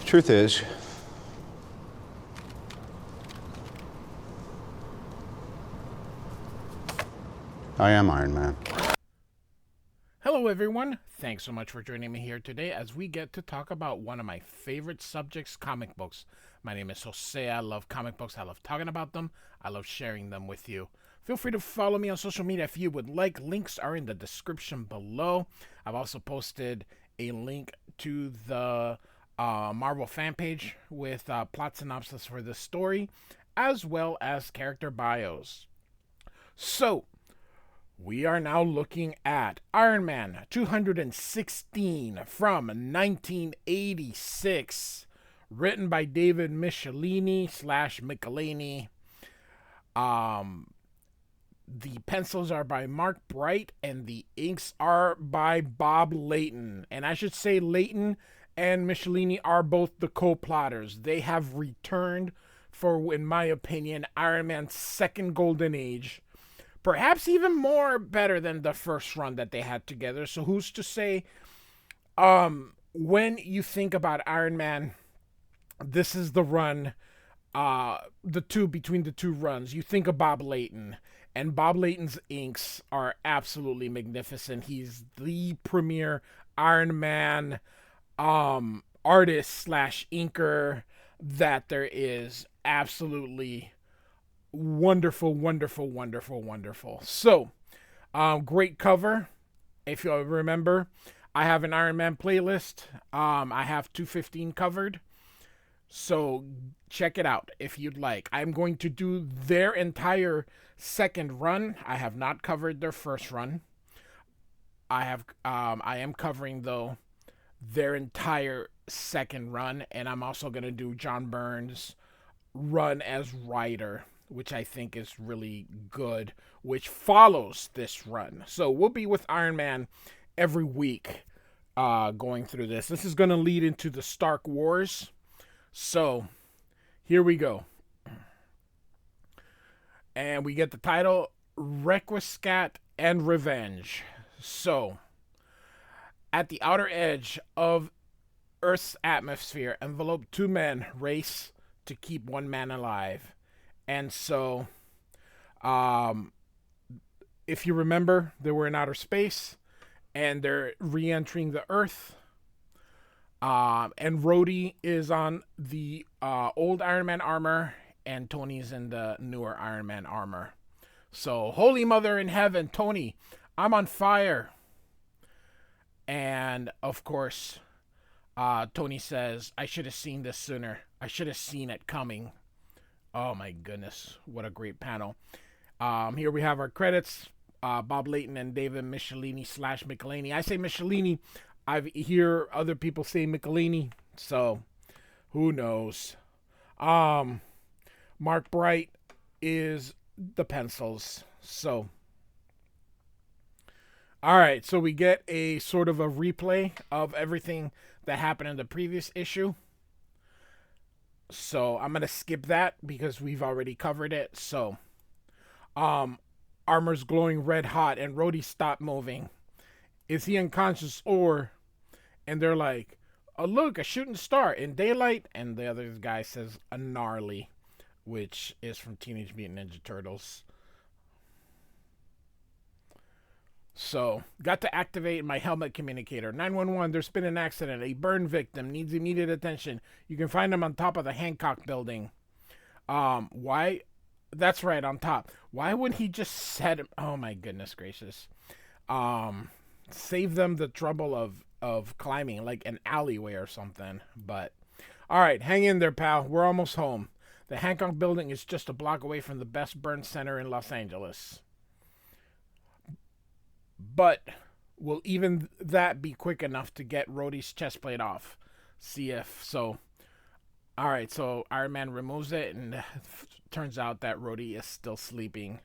Truth is, I am Iron Man. Hello, everyone. Thanks so much for joining me here today as we get to talk about one of my favorite subjects, comic books. My name is Jose. I love comic books. I love talking about them. I love sharing them with you. Feel free to follow me on social media if you would like. Links are in the description below. I've also posted a link to the Marvel fan page with plot synopsis for the story, as well as character bios. So, we are now looking at Iron Man 216 from 1986, written by David Michelinie slash Michelinie. The pencils are by Mark Bright and the inks are by Bob Layton. And I should say Layton and Michelinie are both the co-plotters. They have returned for, in my opinion, Iron Man's second golden age. Perhaps even more better than the first run that they had together. So who's to say, when you think about Iron Man, this is the run, between the two runs. You think of Bob Layton, and Bob Layton's inks are absolutely magnificent. He's the premier Iron Man artist slash inker that there is. Absolutely wonderful, wonderful, wonderful, wonderful. So, great cover. If you remember, I have an Iron Man playlist. I have 215 covered. So, check it out if you'd like. I'm going to do their entire second run. I have not covered their first run. I am covering, though, their entire second run. And I'm also going to do John Byrne's run as writer, which I think is really good, which follows this run. So we'll be with Iron Man every week going through this. This is going to lead into the Stark Wars. So here we go. And we get the title Requiescat and Revenge. So, at the outer edge of Earth's atmosphere, enveloped two men race to keep one man alive. And so, if you remember, they were in outer space, and they're re-entering the Earth. And Rhodey is on the old Iron Man armor, and Tony's in the newer Iron Man armor. So, Holy Mother in Heaven, Tony, I'm on fire. And, of course, Tony says, I should have seen this sooner. I should have seen it coming. Oh my goodness, what a great panel. Here we have our credits. Bob Layton and David Michelinie slash Michelinie. I say Michelinie. I hear other people say Michelinie, so who knows. Mark Bright is the pencils. So, all right, so we get a sort of a replay of everything that happened in the previous issue. So I'm gonna skip that because we've already covered it. So, armor's glowing red hot, and Rhodey stopped moving. Is he unconscious or? And they're like, "Oh look, a shooting star in daylight." And the other guy says, "A gnarly," which is from Teenage Mutant Ninja Turtles. So, got to activate my helmet communicator. 911, there's been an accident. A burn victim needs immediate attention. You can find him on top of the Hancock building. Why? That's right, on top. Why wouldn't he just set him? Oh my goodness gracious. Save them the trouble of climbing, like an alleyway or something. But, alright, hang in there, pal. We're almost home. The Hancock building is just a block away from the best burn center in Los Angeles. But will even that be quick enough to get Rhodey's chest plate off? See if so. Alright, so Iron Man removes it, and turns out that Rhodey is still sleeping.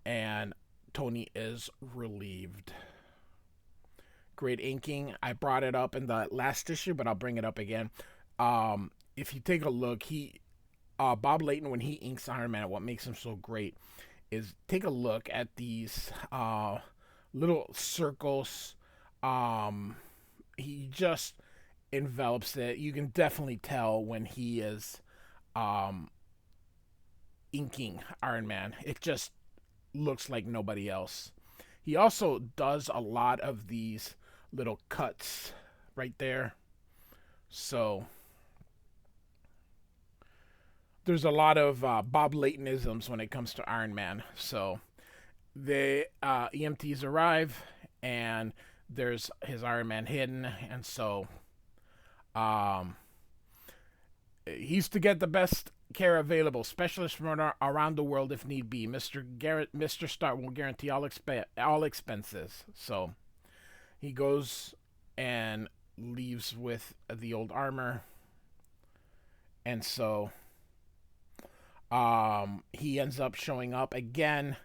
And Tony is relieved. Great inking. I brought it up in the last issue, but I'll bring it up again. If you take a look, Bob Layton, when he inks Iron Man, what makes him so great is take a look at these little circles. He just envelops it. You can definitely tell when he is um, inking Iron Man. It just looks like nobody else. He also does a lot of these little cuts right there. So there's a lot of Bob Laytonisms when it comes to Iron Man. So the EMTs arrive, and there's his Iron Man hidden, and so um, he's to get the best care available. Specialists from around the world if need be. Mr. Stark will guarantee all expenses. So he goes and leaves with the old armor, and so he ends up showing up again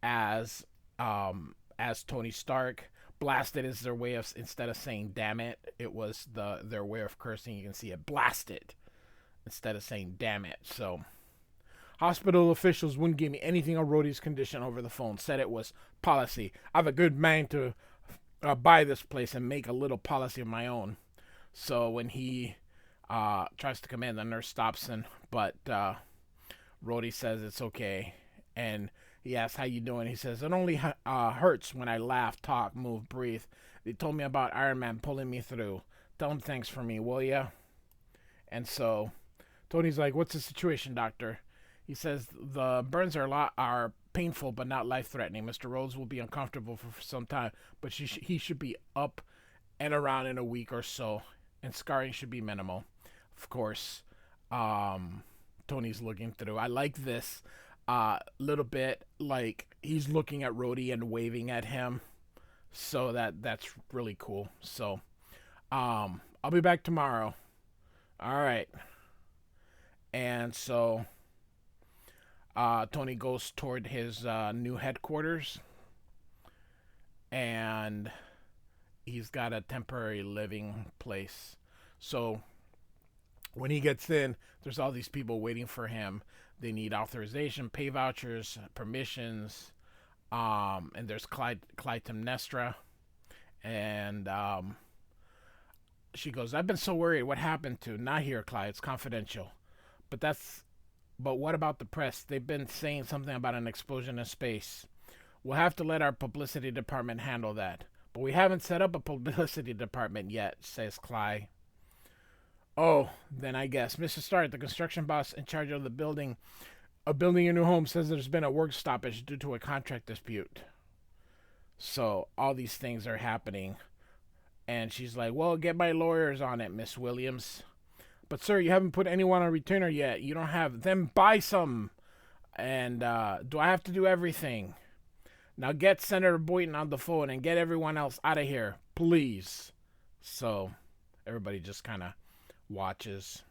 as Tony Stark. Blasted is their way of, instead of saying damn it, it was their way of cursing. You can see it, blasted, instead of saying damn it. So hospital officials wouldn't give me anything on Rhodey's condition over the phone. Said it was policy. I have a good mind to buy this place and make a little policy of my own. So when he tries to come in, the nurse stops him, but Rhodey says it's okay, and he asks, how you doing? He says, it only hurts when I laugh, talk, move, breathe. They told me about Iron Man pulling me through. Tell him thanks for me, will ya? And so Tony's like, what's the situation, doctor? He says, the burns are painful but not life-threatening. Mr. Rhodes will be uncomfortable for some time, but he should be up and around in a week or so, and scarring should be minimal. Of course, Tony's looking through. I like this little bit, like he's looking at Rhodey and waving at him, so that's really cool. So I'll be back tomorrow. All right. And so Tony goes toward his new headquarters, and he's got a temporary living place. So when he gets in, there's all these people waiting for him. They need authorization, pay vouchers, permissions, and there's Clytemnestra, and she goes, I've been so worried. What happened to? Not here, Clyde. It's confidential. But what about the press? They've been saying something about an explosion in space. We'll have to let our publicity department handle that. But we haven't set up a publicity department yet, says Clyde. Oh, then I guess. Mr. Stark, the construction boss in charge of building a new home, says there's been a work stoppage due to a contract dispute. So all these things are happening. And she's like, well, get my lawyers on it, Miss Williams. But, sir, you haven't put anyone on retainer yet. You don't have them. Buy some. And do I have to do everything? Now get Senator Boynton on the phone and get everyone else out of here, please. So everybody just kind of watches.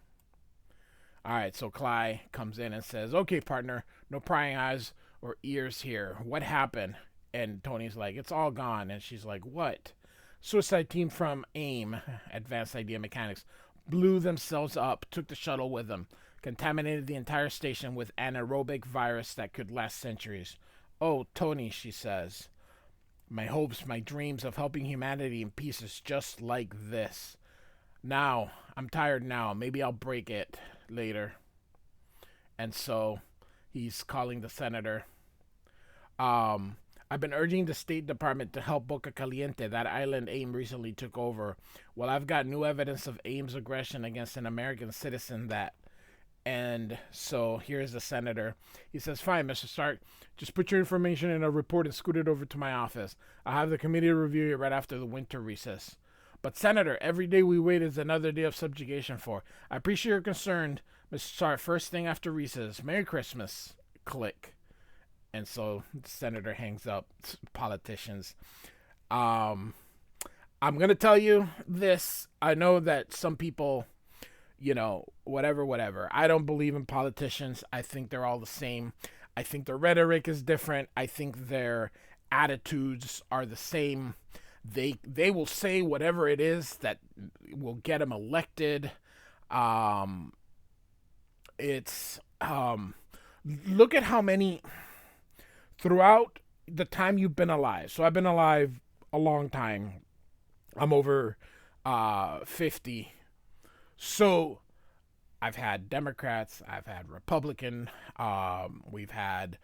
All right, so Clyde comes in and says, okay, partner, no prying eyes or ears here. What happened? And Tony's like, it's all gone. And she's like, what? Suicide team from AIM, Advanced Idea Mechanics, blew themselves up, took the shuttle with them, contaminated the entire station with anaerobic virus that could last centuries. Oh, Tony, she says, my hopes, my dreams of helping humanity in pieces just like this. Now, I'm tired now. Maybe I'll break it later. And so he's calling the senator. I've been urging the State Department to help Boca Caliente, that island AIM recently took over. Well, I've got new evidence of AIM's aggression against an American citizen that... And so here's the senator. He says, fine, Mr. Stark, just put your information in a report and scoot it over to my office. I'll have the committee review it right after the winter recess. But, Senator, every day we wait is another day of subjugation for. I appreciate your concern, Mr. Stark. First thing after recess. Merry Christmas. Click. And so the senator hangs up. Politicians. I'm going to tell you this. I know that some people, whatever. I don't believe in politicians. I think they're all the same. I think their rhetoric is different. I think their attitudes are the same. They will say whatever it is that will get them elected. Look at how many throughout the time you've been alive. So I've been alive a long time. I'm over 50. So I've had Democrats, I've had Republican, we've had,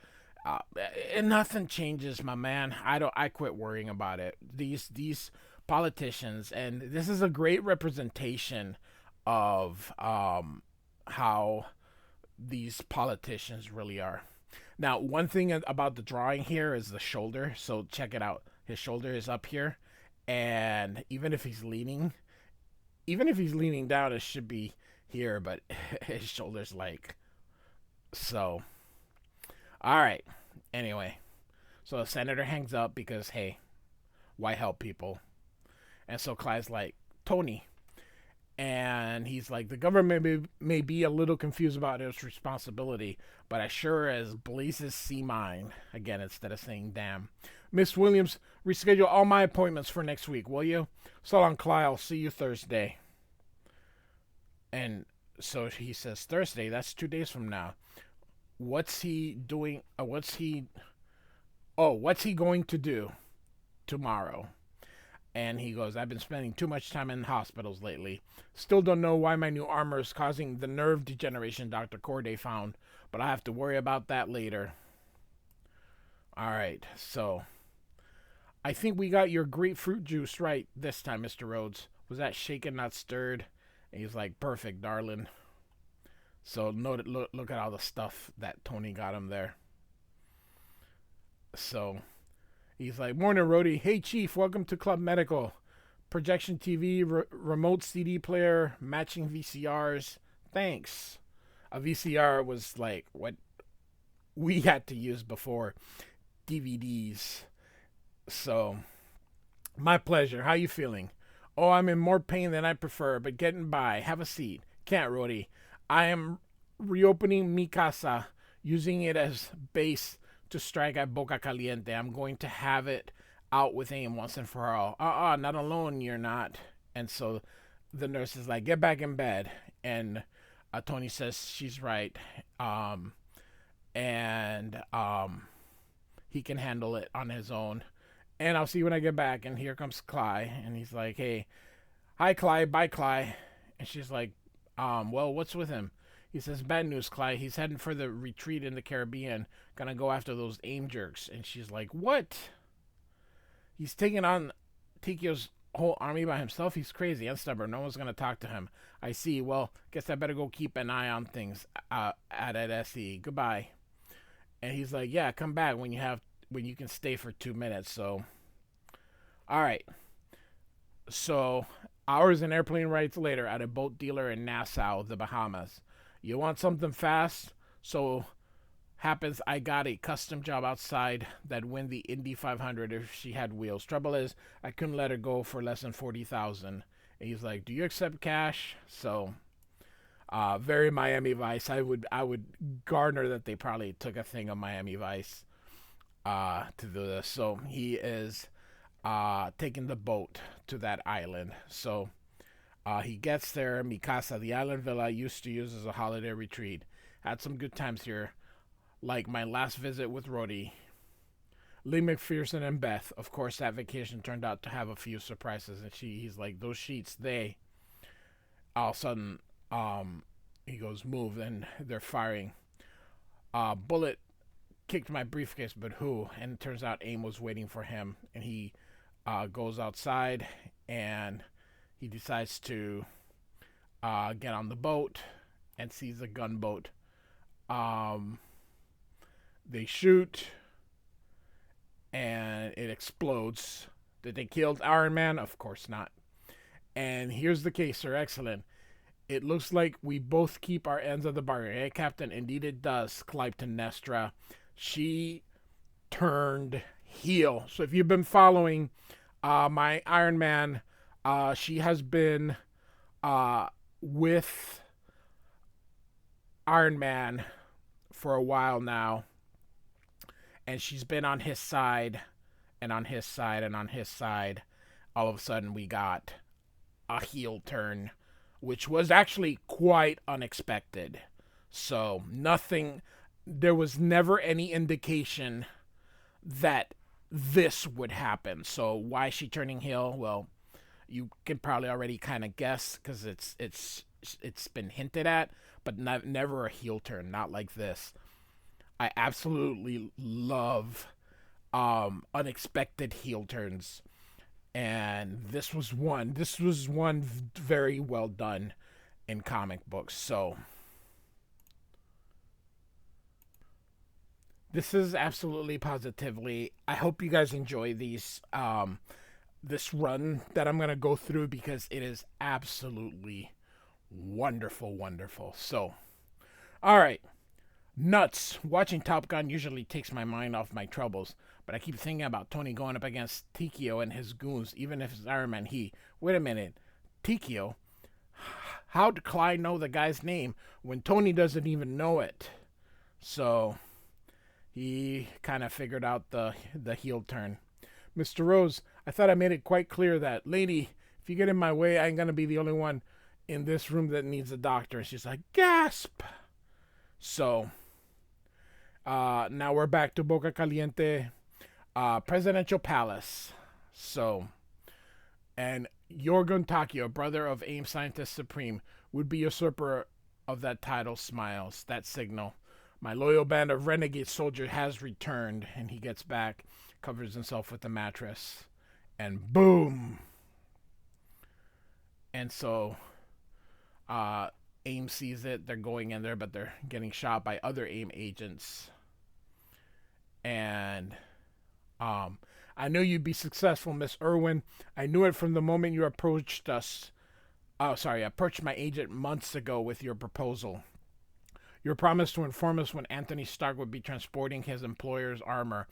and nothing changes, my man. I quit worrying about it. These politicians, and this is a great representation of how these politicians really are. Now, one thing about the drawing here is the shoulder. So check it out. His shoulder is up here, and even if he's leaning down, it should be here, but his shoulder's like so. All right. Anyway, so the senator hangs up because hey, why help people? And so Clyde's like, Tony, and he's like, the government may be a little confused about its responsibility, but I sure as blazes see mine. Again, instead of saying damn. Miss Williams, reschedule all my appointments for next week, will you? So long, Clyde. I'll see you Thursday. And so he says, Thursday, that's 2 days from now. What's he doing? What's he going to do tomorrow? And he goes, I've been spending too much time in hospitals lately. Still don't know why my new armor is causing the nerve degeneration Dr. Corday found, but I have to worry about that later. All right, so I think we got your grapefruit juice right this time, Mr. Rhodes. Was that shaken, not stirred? And he's like, perfect, darling. So look at all the stuff that Tony got him there. So he's like, morning, Rhodey. Hey, Chief, welcome to Club Medical. Projection TV, remote CD player, matching VCRs. Thanks. A VCR was like what we had to use before DVDs. So, my pleasure. How you feeling? Oh, I'm in more pain than I prefer, but getting by. Have a seat. Can't, Rhodey. I am reopening mi casa, using it as base to strike at Boca Caliente. I'm going to have it out with aim once and for all. Not alone, you're not. And so the nurse is like, get back in bed. And Tony says she's right. He can handle it on his own. And I'll see you when I get back. And here comes Clyde. And he's like, hey, hi, Clyde. Bye, Clyde. And she's like, well, what's with him? He says, bad news, Clyde. He's heading for the retreat in the Caribbean. Gonna go after those aim jerks. And she's like, what? He's taking on Tikio's whole army by himself? He's crazy and stubborn. No one's gonna talk to him. I see. Well, guess I better go keep an eye on things at SE. Goodbye. And he's like, yeah, come back when you can stay for 2 minutes. So, all right. So, hours and airplane rides later at a boat dealer in Nassau, the Bahamas. You want something fast? So, happens I got a custom job outside that'd win the Indy 500 if she had wheels. Trouble is, I couldn't let her go for less than $40,000. And he's like, do you accept cash? So, very Miami Vice. I would garner that they probably took a thing of Miami Vice to do this. So he is taking the boat to that island. So he gets there. Mikasa, the island villa I used to use as a holiday retreat. Had some good times here, like my last visit with Rhodey, Lee McPherson, and Beth. Of course, that vacation turned out to have a few surprises. And he's like, those sheets, all of a sudden, he goes, move, and they're firing. Bullet kicked my briefcase, but who? And it turns out AIM was waiting for him, and he goes outside, and he decides to get on the boat and sees a gunboat. They shoot, and it explodes. Did they kill Iron Man? Of course not. And here's the case, sir. Excellent. It looks like we both keep our ends of the bargain. Hey, Captain, indeed it does, Clypton Nestra. She turned heel. So if you've been following my Iron Man, she has been with Iron Man for a while now. And she's been on his side, and on his side, and on his side. All of a sudden, we got a heel turn, which was actually quite unexpected. So there was never any indication that this would happen. So why is she turning heel? Well, you can probably already kind of guess because it's been hinted at, but never a heel turn, not like this. I absolutely love unexpected heel turns, and this was one. This was one very well done in comic books. So this is absolutely positively. I hope you guys enjoy these this run that I'm gonna go through because it is absolutely wonderful, wonderful. So, all right. Nuts. Watching Top Gun usually takes my mind off my troubles, but I keep thinking about Tony going up against Tikio and his goons, even if it's Iron Man. Wait a minute. Tikio? How did Clyde know the guy's name when Tony doesn't even know it? So, he kind of figured out the heel turn. Mr. Rose, I thought I made it quite clear that, lady, if you get in my way, I ain't going to be the only one in this room that needs a doctor. And she's like, gasp! So, now we're back to Boca Caliente, Presidential Palace. So, and Yorgun Takio, brother of AIM Scientist Supreme, would be usurper of that title, smiles. That signal. My loyal band of renegade soldiers has returned, and he gets back, covers himself with the mattress, and boom! And so, AIM sees it. They're going in there, but they're getting shot by other AIM agents. And I knew you'd be successful, Miss Irwin. I knew it from the moment you approached us. Approached my agent months ago with your proposal. Your promise to inform us when Anthony Stark would be transporting his employer's armor.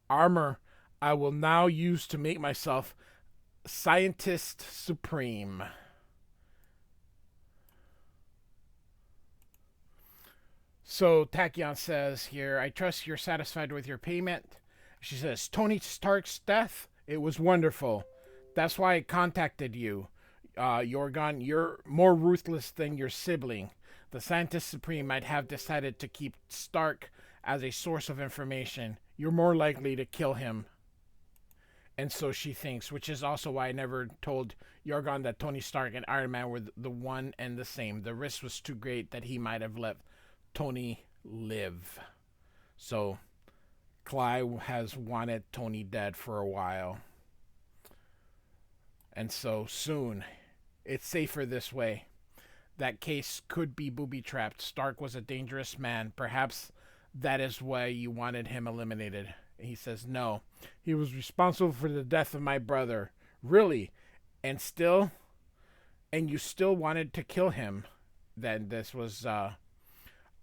Armor I will now use to make myself Scientist Supreme. So Tachyon says here, I trust you're satisfied with your payment. She says, Tony Stark's death, it was wonderful. That's why I contacted you. Yorgon, you're more ruthless than your sibling. The Scientist Supreme might have decided to keep Stark as a source of information. You're more likely to kill him. And so she thinks, which is also why I never told Yorgon that Tony Stark and Iron Man were the one and the same. The risk was too great that he might have let Tony live. So Clyde has wanted Tony dead for a while. And so soon, it's safer this way. That case could be booby-trapped. Stark was a dangerous man. Perhaps that is why you wanted him eliminated. He says, no. He was responsible for the death of my brother. Really? And you still wanted to kill him? Then this was in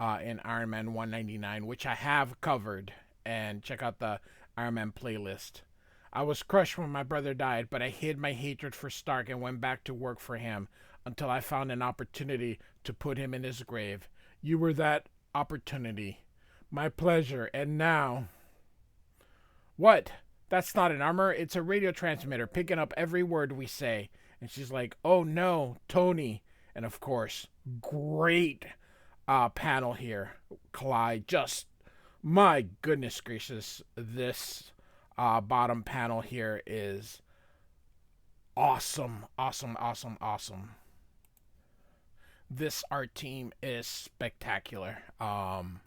Iron Man 199, which I have covered. And check out the Iron Man playlist. I was crushed when my brother died, but I hid my hatred for Stark and went back to work for him until I found an opportunity to put him in his grave. You were that opportunity. My pleasure. And now... What? That's not an armor. It's a radio transmitter picking up every word we say. And she's like, oh no, Tony. And of course, great panel here. Clyde, just, my goodness gracious, this bottom panel here is awesome, awesome, awesome, awesome. This art team is spectacular. I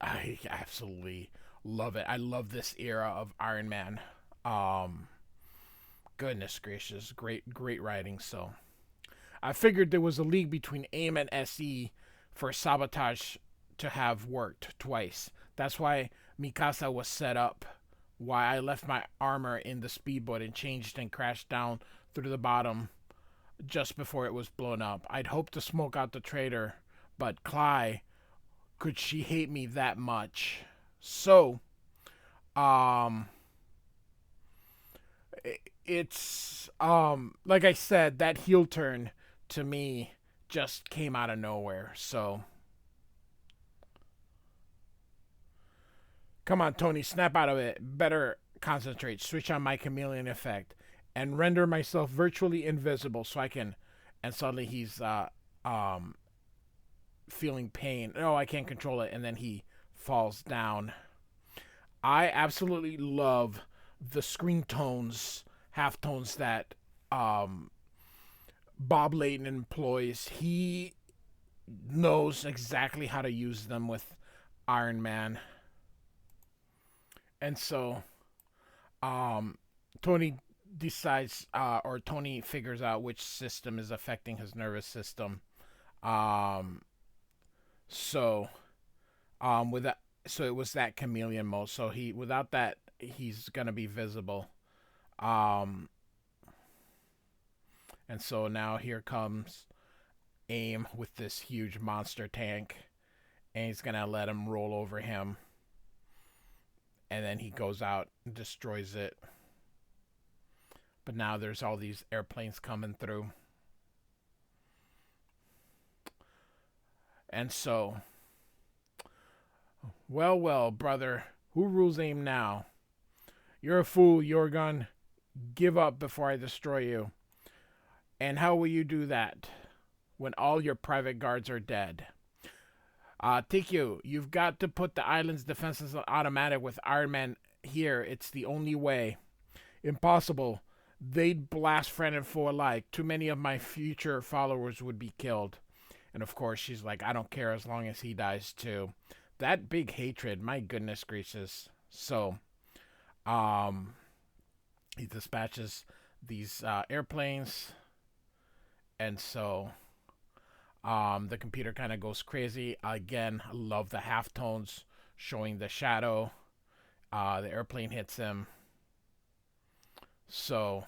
absolutely love it. I love this era of Iron Man. Goodness gracious, great writing. So I figured there was a league between AIM and SE for sabotage to have worked twice. That's why Mikasa was set up. Why I left my armor in the speedboat and changed and crashed down through the bottom just before it was blown up. I'd hoped to smoke out the traitor, but Clyde, could she hate me that much? So, it's like I said, that heel turn to me just came out of nowhere. So, come on, Tony, snap out of it. Better concentrate. Switch on my chameleon effect and render myself virtually invisible so I can. And suddenly he's feeling pain. No, I can't control it. And then he falls down. I absolutely love the screen tones, halftones that Bob Layton employs. He knows exactly how to use them with Iron Man. And so um, Tony decides, or Tony figures out which system is affecting his nervous system. Um, so with that, so it was that chameleon mode. So he, without that, he's gonna be visible. Um, and so now here comes AIM with this huge monster tank, and he's gonna let him roll over him, and then he goes out and destroys it. But now there's all these airplanes coming through. And so, well, brother, who rules AIM now? You're a fool, Yorgun. Give up before I destroy you. And how will you do that when all your private guards are dead? Tikyu, you've got to put the island's defenses on automatic with Iron Man here. It's the only way. Impossible. They'd blast friend and foe alike. Too many of my future followers would be killed. And of course, she's like, I don't care as long as he dies too. That big hatred, my goodness gracious. So, he dispatches these airplanes. And so, the computer kind of goes crazy. Again, I love the halftones showing the shadow. The airplane hits him. So,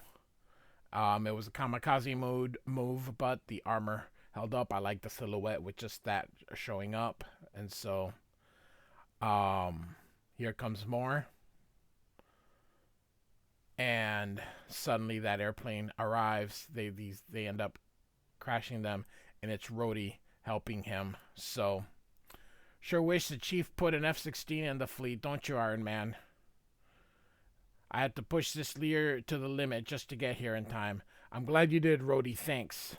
it was a kamikaze move, but the armor held up. I like the silhouette with just that showing up. And so, here comes more. And suddenly that airplane arrives. They end up crashing them, and it's Rhodey helping him. So, sure wish the chief put an F-16 in the fleet, don't you, Iron Man? I had to push this Lear to the limit just to get here in time. I'm glad you did, Rhodey. Thanks.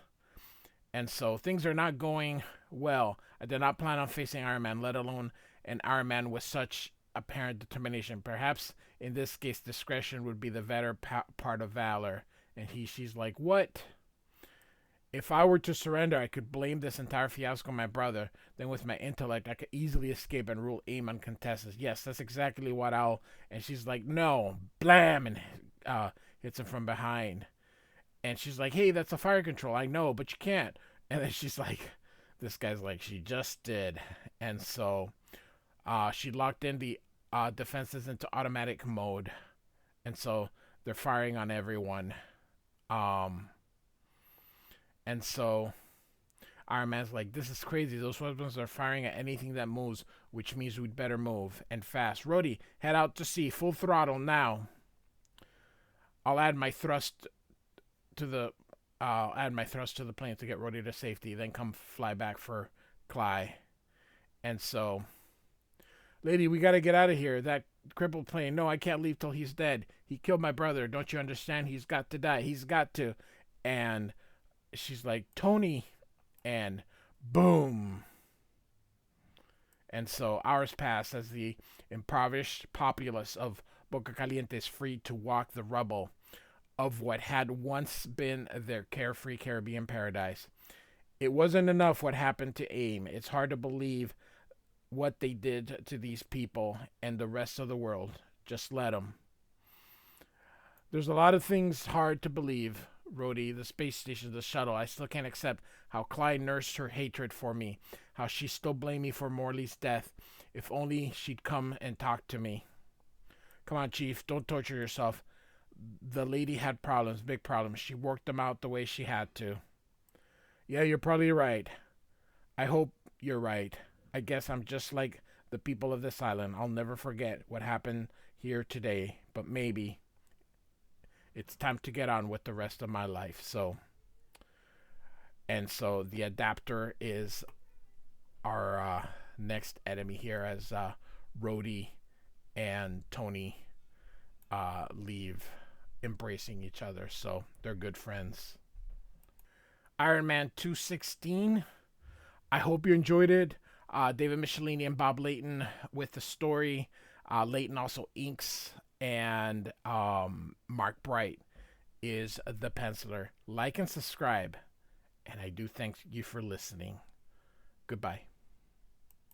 And so things are not going well. I did not plan on facing Iron Man, let alone an Iron Man with such apparent determination. Perhaps in this case, discretion would be the better part of valor. And she's like, what? If I were to surrender, I could blame this entire fiasco on my brother. Then with my intellect, I could easily escape and rule AIM uncontested. Yes, that's exactly what I'll... And she's like, no. Blam! And hits him from behind. And she's like, hey, that's a fire control. I know, but you can't. And then she's like, this guy's like, she just did. And so she locked in the defenses into automatic mode. And so they're firing on everyone. And so Iron Man's like, this is crazy. Those weapons are firing at anything that moves, which means we'd better move, and fast. Rhodey, head out to sea, full throttle now. I'll add my thrust to the plane to get Rhodey to safety, then come fly back for Cly. And so, lady, we gotta get out of here. That crippled plane. No, I can't leave till he's dead. He killed my brother. Don't you understand? He's got to die. He's got to. And she's like, Tony, and boom. And so hours pass as the impoverished populace of Boca Caliente is free to walk the rubble of what had once been their carefree Caribbean paradise. It wasn't enough what happened to AIM. It's hard to believe what they did to these people and the rest of the world. Just let them. There's a lot of things hard to believe. Rhodey, the space station, the shuttle. I still can't accept how Clyde nursed her hatred for me, how she still blamed me for Morley's death. If only she'd come and talk to me. Come on, Chief, don't torture yourself. The lady had problems, big problems. She worked them out the way she had to. Yeah, you're probably right. I hope you're right. I guess I'm just like the people of this island. I'll never forget what happened here today, but maybe it's time to get on with the rest of my life. So the adapter is our next enemy here, as Rhodey and Tony leave embracing each other. So they're good friends. Iron Man 216. I hope you enjoyed it. David Michelinie and Bob Layton with the story. Layton also inks, and Mark Bright is the penciler. Like and subscribe, and I do thank you for listening. Goodbye.